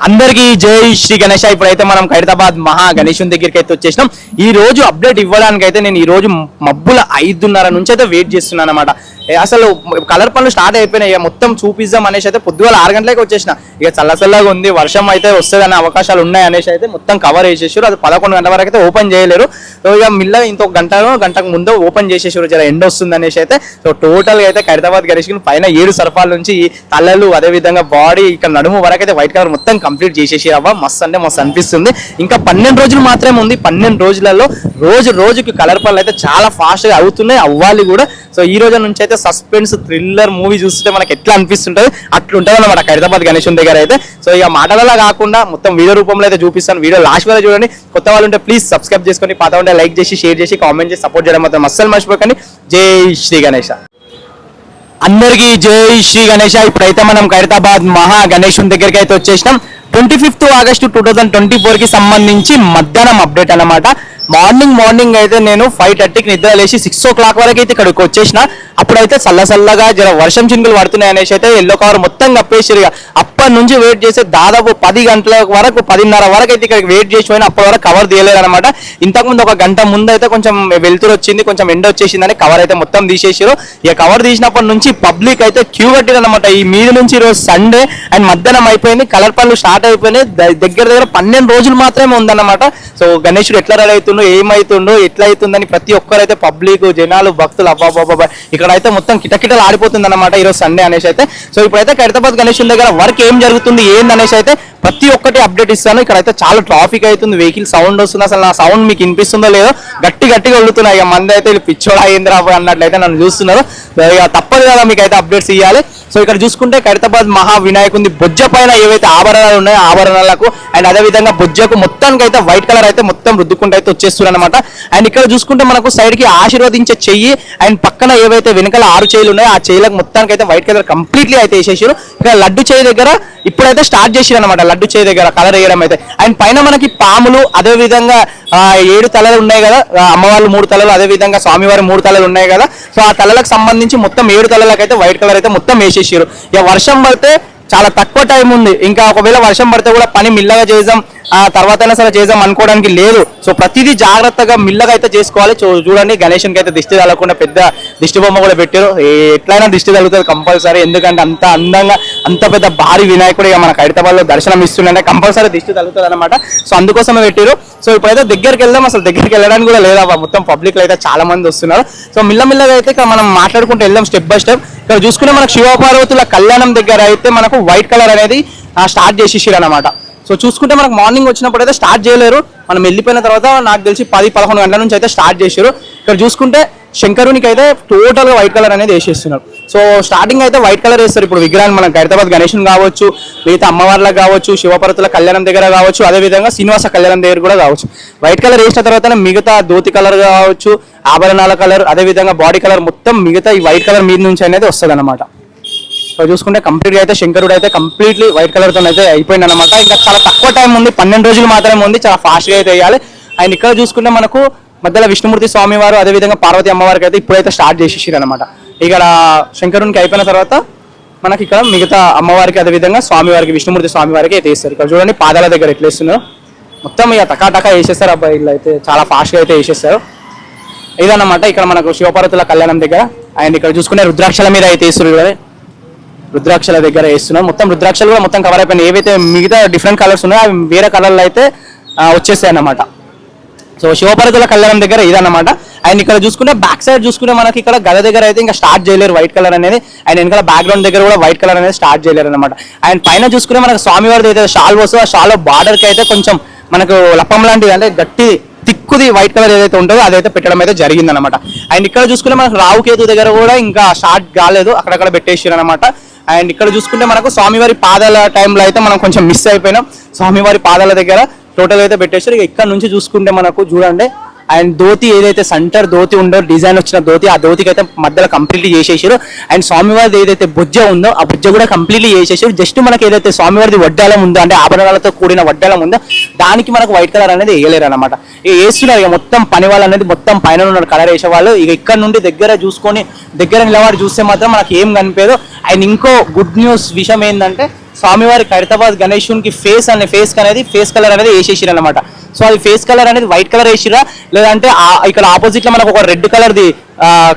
అందరికీ జై శ్రీ గణేష. ఇప్పుడైతే మనం ఖైరతాబాద్ మహా గణేశుని దగ్గరికి అయితే వచ్చేసినాం. ఈ రోజు అప్డేట్ ఇవ్వడానికి అయితే నేను ఈ రోజు మబ్బుల 5:30 నుంచి అయితే వెయిట్ చేస్తున్నాను అనమాట. అసలు కలర్ పనులు స్టార్ట్ అయిపోయినాయి. మొత్తం చూపిద్దాం అనేసి అయితే పొద్దుగాల 6 గంటలకి వచ్చేసిన. ఇక చల్లగా ఉంది, వర్షం అయితే వస్తుందనే అవకాశాలు ఉన్నాయి అనేసి అయితే మొత్తం కవర్ చేసేసారు. అది 11 గంటల వరకు అయితే ఓపెన్ చేయలేరు. సో ఇక మిల్ల ఇంకొక గంటకు ముందు ఓపెన్ చేసేసారు, జర ఎండ వస్తుంది అనేసి అయితే. సో టోటల్ గా అయితే ఖైరతాబాద్ గణేష్కి పైన 7 సర్పాల నుంచి తలలు అదే విధంగా బాడీ ఇక్కడ నడుము వరకు అయితే వైట్ కలర్ మొత్తం కంప్లీట్ చేసేసి అవ్వ మస్తు అంటే మస్తు అనిపిస్తుంది. ఇంకా 12 రోజులు మాత్రమే ఉంది. 12 రోజులలో రోజుకి కలర్ పనులు అయితే చాలా ఫాస్ట్ గా అవుతున్నాయి, అవ్వాలి కూడా. సో ఈ రోజు నుంచి అయితే సస్పెన్స్ థ్రిల్లర్ మూవీ చూస్తే మనకి ఎట్లా అనిపిస్తుంటది అట్లుంటది అనమాట ఖైరతాబాద్ గణేశుని దగ్గర అయితే. సో ఇక మాటలలో కాకుండా మొత్తం వీడియో రూపంలో అయితే చూపిస్తాను. వీడియో లాస్ట్ వరకు చూడండి. కొత్త వాళ్ళు ఉంటే ప్లీజ్ సబ్స్క్రైబ్ చేసుకొని, పాత ఉంటే లైక్ చేసి, షేర్ చేసి, కామెంట్ చేసి సపోర్ట్ చేయడం మాత్రం అస్సలు మర్చిపోకండి. జై శ్రీ గణేష. అందరికీ జై శ్రీ గణేష. ఇప్పుడైతే మనం ఖైరతాబాద్ మహా గణేశుని దగ్గరికి అయితే వచ్చేసినాం. 25th ఆగస్టు 2024 కి సంబంధించి మధ్యాహ్నం అప్డేట్ అన్నమాట. మార్నింగ్ అయితే నేను 5:30కి నిద్ర లేచి 6 o'clock వరకు అయితే ఇక్కడికి వచ్చేసిన. అప్పుడైతే చల్లగా జర వర్షం చినుకులు పడుతున్నాయి అనేసి అయితే ఎల్లో కవర్ మొత్తం కప్పేసారు. అప్పటి నుంచి వెయిట్ చేసి దాదాపు 10 గంటల వరకు 10:30 వరకు అయితే ఇక్కడికి వెయిట్ చేసి పోయినా అప్పటి వరకు కవర్ తీయలేరు అనమాట. ఇంతకుముందు ఒక గంట ముందు అయితే కొంచెం వెలుతురు వచ్చింది, కొంచెం ఎండ వచ్చేసిందని కవర్ అయితే మొత్తం తీసేసారు. ఇక కవర్ తీసినప్పటి నుంచి పబ్లిక్ అయితే క్యూ కట్టిరు అనమాట. ఈ మీద నుంచి ఈరోజు సండే అండ్ మధ్యాహ్నం అయిపోయింది, కలర్ పనులు స్టార్ట్ అయిపోయినాయి. దగ్గర 12 రోజులు మాత్రమే ఉందన్నమాట. సో గణేశుడు ఎట్లా రెడీ అవుతుండో, ఏమైతుండో, ఎట్లా అవుతుందని ప్రతి ఒక్కరైతే పబ్లిక్ జనాలు భక్తులు అబ్బాబాబా ఇక్కడ అయితే మొత్తం కిటకిటలు ఆడిపోతుంది అనమాట ఈరోజు సండే అనేసి అయితే. సో ఇప్పుడైతే ఖైరతాబాద్ గణేశుని దగ్గర వర్క్ ఏం జరుగుతుంది ఏందనేసి అయితే ప్రతి ఒక్కటి అప్డేట్ ఇస్తాను. ఇక్కడైతే చాలా ట్రాఫిక్ అవుతుంది, వెహికల్ సౌండ్ వస్తుంది. అసలు నా సౌండ్ మీకు వినిపిస్తుందో లేదో గట్టిగా వెళ్తున్నాయి. ఇక మంది అయితే పిచ్చోడా ఏంద్రా అన్నట్లయితే నన్ను చూస్తున్నారు. ఇక తప్పదు కదా మీకు అయితే అప్డేట్స్ ఇవ్వాలి. సో ఇక్కడ చూసుకుంటే ఖైరతాబాద్ మహా వినాయకుని బొజ్జ పైన ఏవైతే ఆభరణాలు ఉన్నాయో ఆభరణాలకు అండ్ అదే విధంగా బొజ్జకు మొత్తానికి అయితే వైట్ కలర్ అయితే మొత్తం రుద్దుకుంటూ అయితే వచ్చేస్తున్నారు అనమాట. అండ్ ఇక్కడ చూసుకుంటే మనకు సైడ్ కి ఆశీర్వదించే చెయ్యి అండ్ పక్కన ఏవైతే వెనకాల 6 చేయిలు ఉన్నాయో ఆ చేయిలకు మొత్తానికి అయితే వైట్ కలర్ కంప్లీట్లీ అయితే వేసేసారు. ఇక్కడ లడ్డు చేయి దగ్గర ఇప్పుడైతే స్టార్ట్ చేసారు అనమాట, లడ్డు చేయి దగ్గర కలర్ వేయడం అయితే. అండ్ పైన మనకి పాములు అదే విధంగా 7 తలలు ఉన్నాయి కదా, అమ్మవాళ్ళు 3 తలలు అదే విధంగా స్వామివారి 3 తలలు ఉన్నాయి కదా. సో ఆ తలలకు సంబంధించి మొత్తం 7 తలలకు అయితే వైట్ కలర్ అయితే మొత్తం వేసేసారు. ఇక వర్షం పడితే చాలా తక్కువ టైం ఉంది, ఇంకా ఒకవేళ వర్షం పడితే కూడా పని మిల్లగా చేద్దాం, ఆ తర్వాత అయినా సరే చేద్దాం అనుకోవడానికి లేదు. సో ప్రతిదీ జాగ్రత్తగా మిల్లగా అయితే చేసుకోవాలి. చూడండి గణేశునికి అయితే దిష్టి తగలకుండా పెద్ద దిష్టి బొమ్మ కూడా పెట్టారు. ఎట్లయినా దిష్టి తగులుతుంది కంపల్సరీ, ఎందుకంటే అంత అందంగా అంత పెద్ద భారీ వినాయకుడు ఇక మన ఖైరతాబాద్ లో దర్శనం ఇస్తుండే కంపల్సరీ దిష్టి తగులుతుంది అనమాట. సో అందుకోసమే పెట్టారు. సో ఇప్పుడైతే దగ్గరికి వెళ్దాం. అసలు దగ్గరికి వెళ్ళడానికి కూడా లేదా, మొత్తం పబ్లిక్ అయితే చాలా మంది వస్తున్నారు. సో మిల్లగా అయితే ఇక్కడ మనం మాట్లాడుకుంటూ వెళ్దాం స్టెప్ బై స్టెప్. ఇక్కడ చూసుకుంటే మనకు శివపార్వతుల కళ్యాణం దగ్గర అయితే మనకు వైట్ కలర్ అనేది స్టార్ట్ చేసేసారు అనమాట. సో చూసుకుంటే మనకు మార్నింగ్ వచ్చినప్పుడు అయితే స్టార్ట్ చేయలేరు, మనం వెళ్ళిపోయిన తర్వాత నాకు తెలిసి 10-11 గంటల నుంచి అయితే స్టార్ట్ చేశారు. ఇక్కడ చూసుకుంటే శంకరునికి అయితే టోటల్ గా వైట్ కలర్ అనేది వేసేస్తున్నారు. సో స్టార్టింగ్ అయితే వైట్ కలర్ వేస్తారు. ఇప్పుడు విగ్రహాన్ని మనం ఖైరతాబాద్ గణేశుని కావచ్చు, మిగతా అమ్మవార్లకు కావచ్చు, శివపార్వతుల కళ్యాణం దగ్గర కావచ్చు, అదేవిధంగా శ్రీనివాస కళ్యాణం దగ్గర కూడా కావచ్చు. వైట్ కలర్ వేసిన తర్వాత మిగతా ధోతి కలర్ కావచ్చు, ఆభరణాల కలర్, అదేవిధంగా బాడీ కలర్ మొత్తం మిగతా ఈ వైట్ కలర్ మీద నుంచి అనేది వస్తుంది అనమాట. సో చూసుకుంటే కంప్లీట్గా అయితే శంకరుడు అయితే కంప్లీట్లీ వైట్ కలర్తో అయితే అయిపోయింది అనమాట. ఇంకా చాలా తక్కువ టైం ఉంది, 12 రోజులు మాత్రమే ఉంది, చాలా ఫాస్ట్గా అయితే వేయాలి. అండ్ ఇక్కడ చూసుకుంటే మనకు మధ్యలో విష్ణుమూర్తి స్వామి వారు అదేవిధంగా పార్వతి అమ్మవారికి అయితే ఇప్పుడైతే స్టార్ట్ చేసేసారు అనమాట. ఇక్కడ శంకరునికి అయిపోయిన తర్వాత మనకి ఇక్కడ మిగతా అమ్మవారికి అదేవిధంగా స్వామివారికి విష్ణుమూర్తి స్వామివారికి అయితే వేస్తారు. ఇక్కడ చూడండి పాదాల దగ్గర ఎట్లా వేస్తున్నారు, మొత్తం ఇక టకా వేసేస్తారు. అబ్బాయి వీళ్ళు అయితే చాలా ఫాస్ట్గా అయితే వేసేస్తారు. ఇదన్నమాట ఇక్కడ మనకు శివపార్వతుల కళ్యాణం దగ్గర. అండ్ ఇక్కడ చూసుకునే రుద్రాక్షల మీద అయితే వేస్తున్నారు, రుద్రాక్షల దగ్గర వేస్తున్నారు. మొత్తం రుద్రాక్షలు కూడా మొత్తం కవర్ అయిపోయినాయి. ఏవైతే మిగతా డిఫరెంట్ కలర్స్ ఉన్నాయో అవి వేరే కలర్లు అయితే వచ్చేస్తాయి అన్నమాట. సో శివపార్వతుల కళ్యాణం దగ్గర ఇదన్నమాట. అండ్ ఇక్కడ చూసుకుంటే బ్యాక్ సైడ్ చూసుకుంటే మనకి ఇక్కడ గద దగ్గర అయితే ఇంకా స్టార్ట్ చేయలేరు వైట్ కలర్ అనేది. అండ్ వెనకాల బ్యాక్గ్రౌండ్ దగ్గర కూడా వైట్ కలర్ అనేది స్టార్ట్ చేయలేరు అనమాట. అండ్ పైన చూసుకుంటే మనకు స్వామివారిది అయితే షాల్ వస్తుంది, ఆ షాల్ బార్డర్ కి అయితే కొంచెం మనకు లప్పం లాంటిది అంటే గట్టి తిక్కుది వైట్ కలర్ ఏదైతే ఉంటుందో అదైతే పెట్టడం అయితే జరిగింది అనమాట. అండ్ ఇక్కడ చూసుకుంటే మనకు రావుకేతు దగ్గర కూడా ఇంకా స్టార్ట్ కాలేదు, అక్కడక్కడ పెట్టేసారు అనమాట. అండ్ ఇక్కడ చూసుకుంటే మనకు స్వామివారి పాదాల టైంలో అయితే మనం కొంచెం మిస్ అయిపోయినాం. స్వామివారి పాదాల దగ్గర టోటల్ అయితే పెట్టేశారు. ఇక ఇక్కడ నుంచి చూసుకుంటే మనకు చూడండి అండ్ ధోతి ఏదైతే సెంటర్ ధోతి ఉందో డిజైన్ వచ్చిన ధోతి, ఆ ధోతికి అయితే మధ్యలో కంప్లీట్లీ చేసేసారు. అండ్ స్వామివారిది ఏదైతే బొజ్జ ఉందో ఆ బొజ్జ కూడా కంప్లీట్లీ చేసేసారు. జస్ట్ మనకి ఏదైతే స్వామివారిది వడ్డాలం ఉందో అంటే ఆభరణాలతో కూడిన వడ్డాలం ఉందో దానికి మనకు వైట్ కలర్ అనేది వేయలేరు అనమాట. ఇక వేస్తున్నారు ఇక మొత్తం పని వాళ్ళు అనేది మొత్తం పైన ఉన్న కలర్ వేసేవాళ్ళు. ఇక ఇక్కడ నుండి దగ్గర చూసుకొని దగ్గర నిలబడి చూస్తే మాత్రం మనకి ఏం కనిపించదు. అండ్ ఇంకో గుడ్ న్యూస్ విషయం ఏంటంటే స్వామివారి ఖైరతాబాద్ గణేశునికి ఫేస్ అనేది ఫేస్ కలర్ అనేది వేసేసిరు అనమాట. సో అది ఫేస్ కలర్ అనేది వైట్ కలర్ వేసిరా, లేదంటే ఇక్కడ ఆపోజిట్ లో మనకు ఒక రెడ్ కలర్ ది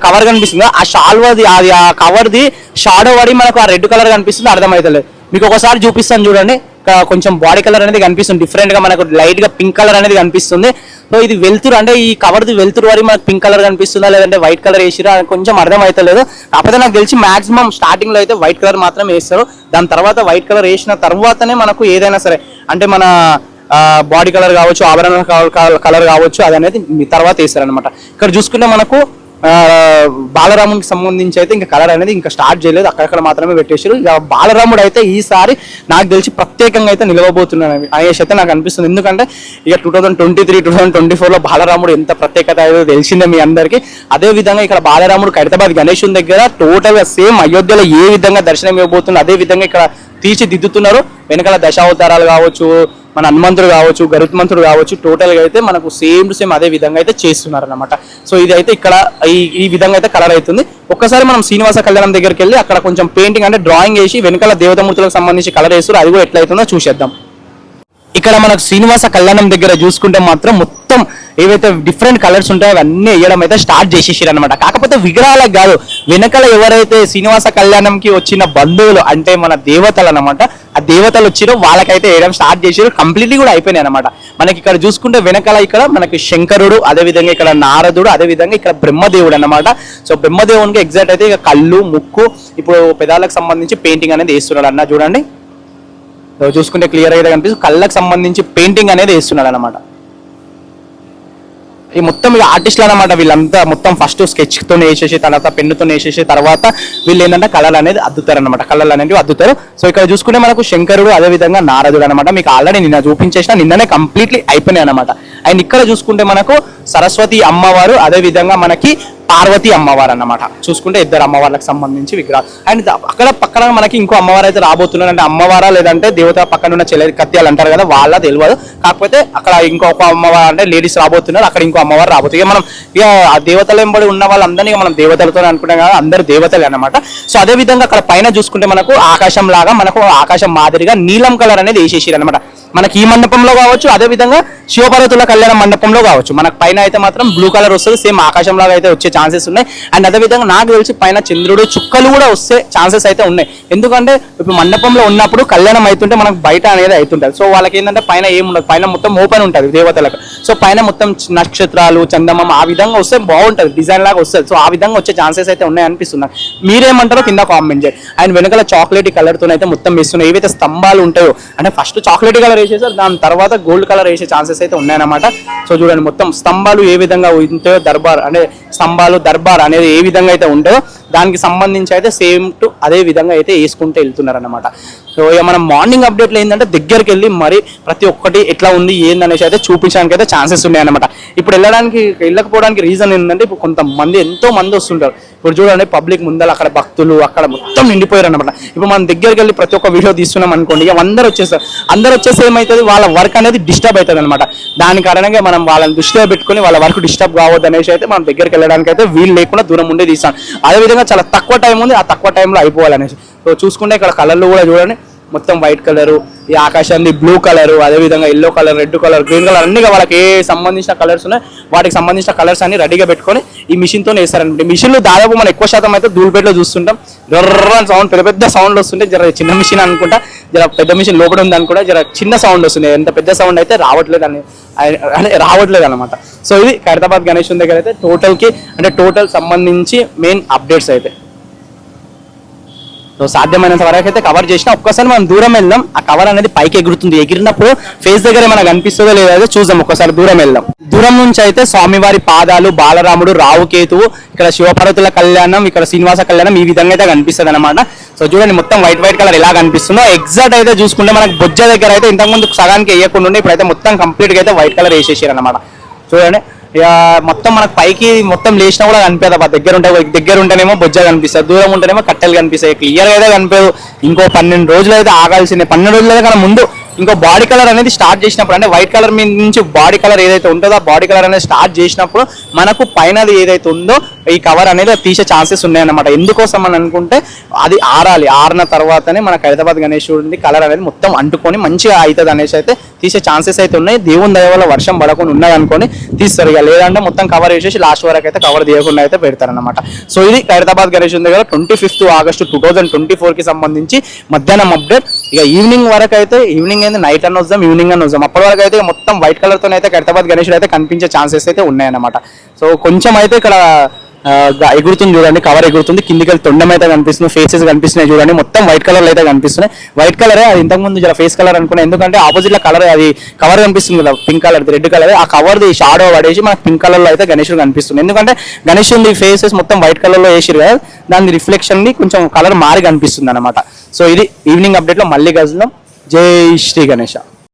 కవర్ కనిపిస్తుంది, ఆ షాల్వాది అది ఆ కవర్ది షాడో పడి మనకు ఆ రెడ్ కలర్ కనిపిస్తుంది, అర్థమవుతలేదు. మీకు ఒకసారి చూపిస్తాను చూడండి. కొంచెం బాడీ కలర్ అనేది కనిపిస్తుంది, డిఫరెంట్ గా మనకు లైట్ గా పింక్ కలర్ అనేది కనిపిస్తుంది. సో ఇది వెళ్తురు అంటే ఈ కవర్ది వెళ్తురు వరకు మనకు పింక్ కలర్ కనిపిస్తుందా లేదంటే వైట్ కలర్ వేసిరా కొంచెం అర్థం అవుతలేదు. కాకపోతే నాకు తెలిసి మాక్సిమం స్టార్టింగ్ లో అయితే వైట్ కలర్ మాత్రం వేస్తారు. దాని తర్వాత వైట్ కలర్ వేసిన తర్వాతనే మనకు ఏదైనా సరే అంటే మన బాడీ కలర్ కావచ్చు, ఆభరణ కలర్ కావచ్చు, అది అనేది తర్వాత వేస్తారనమాట. ఇక్కడ చూసుకుంటే మనకు బాలరామునికి సంబంధించి అయితే ఇంకా కలర్ అనేది ఇంకా స్టార్ట్ చేయలేదు, అక్కడక్కడ మాత్రమే పెట్టేసారు. ఇక బాలరాముడు అయితే ఈసారి నాకు తెలిసి ప్రత్యేకంగా అయితే నిలవబోతున్నాను అనేసి అయితే నాకు అనిపిస్తుంది. ఎందుకంటే ఇక 2023, 2024లో బాలరాముడు ఎంత ప్రత్యేకత అయితే తెలిసిందే మీ అందరికీ. అదే విధంగా ఇక్కడ బాలరాముడు ఖైరతాబాద్ గణేశుని దగ్గర టోటల్గా సేమ్ అయోధ్యలో ఏ విధంగా దర్శనం ఇవ్వబోతుందో అదే విధంగా ఇక్కడ తీర్చిదిద్దుతున్నారు. వెనకాల దశావతారాలు కావచ్చు, మన హనుమంతుడు కావచ్చు, గరుత్మంతుడు కావచ్చు, టోటల్గా అయితే మనకు సేమ్ టు సేమ్ అదే విధంగా అయితే చేస్తున్నారు అనమాట. సో ఇదైతే ఇక్కడ ఈ విధంగా అయితే కలర్ అవుతుంది. ఒక్కసారి మనం శ్రీనివాస కళ్యాణం దగ్గరికి వెళ్ళి అక్కడ కొంచెం పెయింటింగ్ అంటే డ్రాయింగ్ వేసి వెనకాల దేవతామూర్తులకు సంబంధించి కలర్ వేస్తారు, అది కూడా ఎట్లా అవుతుందో చూసేద్దాం. ఇక్కడ మనకు శ్రీనివాస కళ్యాణం దగ్గర చూసుకుంటే మాత్రం మొత్తం ఏవైతే డిఫరెంట్ కలర్స్ ఉంటాయో అవన్నీ వేయడం అయితే స్టార్ట్ చేసేసారు అనమాట. కాకపోతే విగ్రహాలకు కాదు, వెనకాల ఎవరైతే శ్రీనివాస కళ్యాణంకి వచ్చిన బంధువులు అంటే మన దేవతలు అనమాట, ఆ దేవతలు వచ్చిరో వాళ్ళకైతే వేయడం స్టార్ట్ చేసారు, కంప్లీట్లీ కూడా అయిపోయినాయి అనమాట. మనకి ఇక్కడ చూసుకుంటే వెనకాల ఇక్కడ మనకి శంకరుడు, అదేవిధంగా ఇక్కడ నారదుడు, అదేవిధంగా ఇక్కడ బ్రహ్మదేవుడు అనమాట. సో బ్రహ్మదేవునికి ఎగ్జాక్ట్ అయితే ఇక కళ్ళు, ముక్కు, ఇప్పుడు పెదాలకు సంబంధించి పెయింటింగ్ అనేది వేస్తున్నాడు అన్న చూడండి. చూసుకుంటే క్లియర్ అయితే కనిపిస్తుంది, కళ్ళకు సంబంధించి పెయింటింగ్ అనేది వేస్తున్నాడు అనమాట. ఈ మొత్తం ఇక ఆర్టిస్టులు అనమాట వీళ్ళంతా. మొత్తం ఫస్ట్ స్కెచ్ తో వేసేసి తర్వాత పెన్నుతో వేసేసి తర్వాత వీళ్ళు ఏంటంటే కలర్ అనేది అద్దుతారు అనమాట, కలర్లు అనేవి అద్దుతారు. సో ఇక్కడ చూసుకుంటే మనకు శంకరుడు, అదే విధంగా నారదుడు అనమాట. మీకు ఆల్రెడీ నిన్న చూపించేసిన, నిన్ననే కంప్లీట్లీ అయిపోయినాయి అనమాట. అండ్ ఇక్కడ చూసుకుంటే మనకు సరస్వతి అమ్మవారు, అదే విధంగా మనకి పార్వతి అమ్మవారు అన్నమాట. చూసుకుంటే ఇద్దరు అమ్మవార్లకు సంబంధించి విగ్రహాలు. అండ్ అక్కడ పక్కన మనకి ఇంకో అమ్మవారు అయితే రాబోతున్నారు. అంటే అమ్మవారా లేదంటే దేవత పక్కన ఉన్న చెల్లె కత్యాలు అంటారు కదా, వాళ్ళ తెలియదు. కాకపోతే అక్కడ ఇంకొక అమ్మవారు అంటే లేడీస్ రాబోతున్నారు, అక్కడ ఇంకో అమ్మవారు రాబోతుంది. ఇక మనం ఇక ఆ దేవతల వెంబడి ఉన్న వాళ్ళందరినీ మనం దేవతలతో అనుకుంటాం కదా, అందరు దేవతలే అనమాట. సో అదే విధంగా అక్కడ పైన చూసుకుంటే మనకు ఆకాశం లాగా, మనకు ఆకాశం మాదిరిగా నీలం కలర్ అనేది వేసేసారు అనమాట. మనకి ఈ మండపంలో కావచ్చు, అదే విధంగా శివపార్వతుల కళ్యాణ మండపంలో కావచ్చు. మనకు పైన అయితే మాత్రం బ్లూ కలర్ వస్తుంది, సేమ్ ఆకాశం లాగా అయితే వచ్చే ఛాన్సెస్ ఉన్నాయి. అండ్ అదే విధంగా నాకు తెలిసి పైన చంద్రుడు చుక్కలు కూడా వస్తే ఛాన్సెస్ అయితే ఉన్నాయి. ఎందుకంటే ఇప్పుడు మండపంలో ఉన్నప్పుడు కళ్యాణం అవుతుంటే మనకు బయట అనేది అవుతుంటుంది. సో వాళ్ళకి ఏంటంటే పైన ఏముండదు, పైన మొత్తం ఓపెన్ ఉంటుంది దేవతలకు. సో పైన మొత్తం నక్షత్రాలు, చందమామ ఆ విధంగా వస్తే బాగుంటుంది, డిజైన్ లాగా వస్తుంది. సో ఆ విధంగా వచ్చే ఛాన్సెస్ అయితే ఉన్నాయి అనిపిస్తున్నాయి. మీరేమంటారో కింద కామెంట్ చేయండి. అండ్ వెనకాల చాక్లెట్ కలర్తో అయితే మొత్తం వేస్తున్నాయి. ఏవైతే స్తంభాలు ఉంటాయో అంటే ఫస్ట్ చాక్లెట్ కలర్ వేసేసారు, దాని తర్వాత గోల్డ్ కలర్ వేసే ఛాన్సెస్ అయితే ఉన్నాయన్నమాట. సో చూడండి మొత్తం స్తంభాలు ఏ విధంగా ఉంటాయో, దర్బార్ అంటే స్తంభాలు దర్బార్ అనేది ఏ విధంగా అయితే ఉంటాయో దానికి సంబంధించి అయితే సేమ్ టు అదే విధంగా అయితే వేసుకుంటూ వెళ్తున్నారు అనమాట. సో ఇక మనం మార్నింగ్ అప్డేట్లో ఏంటంటే దగ్గరికి వెళ్ళి మరి ప్రతి ఒక్కటి ఎట్లా ఉంది ఏందనేసి అయితే చూపించడానికి అయితే ఛాన్సెస్ ఉన్నాయి అనమాట. ఇప్పుడు వెళ్ళకపోవడానికి రీజన్ ఏంటంటే ఇప్పుడు కొంతమంది ఎంతో మంది వస్తుంటారు. ఇప్పుడు చూడండి పబ్లిక్ ముందర అక్కడ భక్తులు అక్కడ మొత్తం నిండిపోయారు అనమాట. ఇప్పుడు మనం దగ్గరికి వెళ్ళి ప్రతి ఒక్క వీడియో తీస్తున్నాం అనుకోండి, ఇక అందరూ వచ్చేస్తారు. అందరూ వచ్చేసి ఏమవుతుంది, వాళ్ళ వర్క్ అనేది డిస్టర్బ్ అవుతుంది అనమాట. దాని కారణంగా మనం వాళ్ళని దృష్టిలో పెట్టుకుని వాళ్ళ వర్క్ డిస్టర్బ్ కావద్దు అనేసి అయితే మనం దగ్గరికి వెళ్ళడానికి అయితే వీలు లేకుండా దూరం ఉండే తీస్తాం. అదేవిధంగా చాలా తక్కువ టైం ఉంది, ఆ తక్కువ టైంలో అయిపోవాలనేసి. సో చూసుకుంటే ఇక్కడ కలర్లు కూడా చూడండి, మొత్తం వైట్ కలరు, ఈ ఆకాశాన్ని బ్లూ కలరు, అదేవిధంగా yellow colour, red colour, green colour అన్ని వాళ్ళకి ఏ సంబంధించిన కలర్స్ ఉన్నాయి వాటికి సంబంధించిన కలర్స్ అన్ని రెడీగా పెట్టుకొని ఈ మిషన్తో వేస్తారనమాట. మిషన్లు దాదాపు మనం ఎక్కువ శాతం అయితే ధూళిపేటలో చూస్తుంటాం. రర్రని సౌండ్, పెద్ద పెద్ద సౌండ్లు వస్తుంటే జర చిన్న మిషన్ అనుకుంటా, జర పెద్ద మిషన్ లోపల ఉంది అనుకుంటా, జర చిన్న సౌండ్ వస్తుంది. ఎంత పెద్ద సౌండ్ అయితే రావట్లేదు అనమాట. సో ఇది ఖైరతాబాద్ గణేశుని దగ్గర అయితే టోటల్ సంబంధించి మెయిన్ అప్డేట్స్ అయితే. సో సాధ్యమైనంత వరకు అయితే కవర్ చేసినా. ఒక్కసారి మనం దూరం వెళ్దాం, ఆ కవర్ అనేది పైకి ఎగురుతుంది, ఎగిరినప్పుడు ఫేస్ దగ్గర మనకు అనిపిస్తుందో లేదో చూద్దాం. ఒక్కసారి దూరం వెళ్దాం. దూరం నుంచి అయితే స్వామివారి పాదాలు, బాలరాముడు, రావుకేతువు, ఇక్కడ శివపార్వతుల కళ్యాణం, ఇక్కడ శ్రీనివాస కళ్యాణం ఈ విధంగా అయితే కనిపిస్తుంది అనమాట. సో చూడండి మొత్తం వైట్ కలర్ ఎలా కనిపిస్తుందో. ఎగ్జాక్ట్ అయితే చూసుకుంటే మనకు బొజ్జ దగ్గర అయితే ఇంతకుముందు సగానికి వేయకుండా ఉండే, ఇప్పుడైతే మొత్తం కంప్లీట్ గా అయితే వైట్ కలర్ వేసేసారు అనమాట. చూడండి ఇక మొత్తం మనకు పైకి మొత్తం లేచినా కూడా కనిపించదు. దగ్గర ఉంటేనేమో బొజ్జ కనిపిస్తుంది, దూరం ఉంటేనేమో కట్టెలు కనిపిస్తాయి. క్లియర్ గా అయితే కనిపించదు. ఇంకో 12 రోజులు అయితే ఆగాల్సిందే. 12 రోజులు అయితే కన్నా ముందు ఇంకో బాడీ కలర్ అనేది స్టార్ట్ చేసినప్పుడు అంటే వైట్ కలర్ మీద నుంచి బాడీ కలర్ ఏదైతే ఉంటుందో ఆ బాడీ కలర్ అనేది స్టార్ట్ చేసినప్పుడు మనకు పైనది ఏదైతే ఉందో ఈ కవర్ అనేది తీసే ఛాన్సెస్ ఉన్నాయన్నమాట. ఎందుకోసం అని అనుకుంటే అది ఆరాలి, ఆరిన తర్వాతనే మన హైదరాబాద్ గణేశుడి కలర్ అనేది మొత్తం అంటుకొని మంచిగా అవుతుంది అనేసి అయితే తీసే ఛాన్సెస్ అయితే ఉన్నాయి. దేవుని దయ వల్ల వర్షం పడకుండా ఉన్నాయి అనుకొని తీస్తారు. ఇక లేదంటే మొత్తం కవర్ వేసేసి లాస్ట్ వరకు అయితే కవర్ తీయకుండా అయితే పెడతారన్నమాట. సో ఇది హైదరాబాద్ గణేశుడి దగ్గర 25 ఆగస్టు 2024కి సంబంధించి మధ్యాహ్నం అప్డేట్. ఇక ఈవినింగ్ వరకు అయితే ఈవినింగ్ అయితే నైట్ అని వద్దాం, ఈవినింగ్ అని వద్దాం. అప్పటి వరకు అయితే మొత్తం వైట్ కలర్తో అయితే హైదరాబాద్ గణేశుడు అయితే కనిపించే ఛాన్సెస్ అయితే ఉన్నాయన్నమాట. సో కొంచెం అయితే ఇక్కడ ఎగురుతుంది చూడండి, కవర్ ఎగురుతుంది, కిందికి వెళ్ళి తొండం అయితే కనిపిస్తుంది, ఫేసెస్ కనిపిస్తున్నాయి చూడండి, మొత్తం వైట్ కలర్ అయితే కనిపిస్తున్నాయి. వైట్ కలరే అది ఇంతకుముందు జర ఫేస్ కలర్ అనుకున్నాను, ఎందుకంటే ఆపోజిట్ లో కలర్ అది కవర్ కనిపిస్తుంది కదా పింక్ కలర్, రెడ్ కలర్, ఆ కవర్ ది షాడో పడేసి మనకు పింక్ కలర్ లో అయితే గణేశుడు కనిపిస్తుంది. ఎందుకంటే గణేశుడి ఫేసెస్ మొత్తం వైట్ కలర్ లో వేసిరు కదా, దాని రిఫ్లెక్షన్ ని కొంచెం కలర్ మారి కనిపిస్తుంది అనమాట. సో ఇది ఈవినింగ్ అప్డేట్ లో మళ్ళీ గజలం. జై శ్రీ గణేష.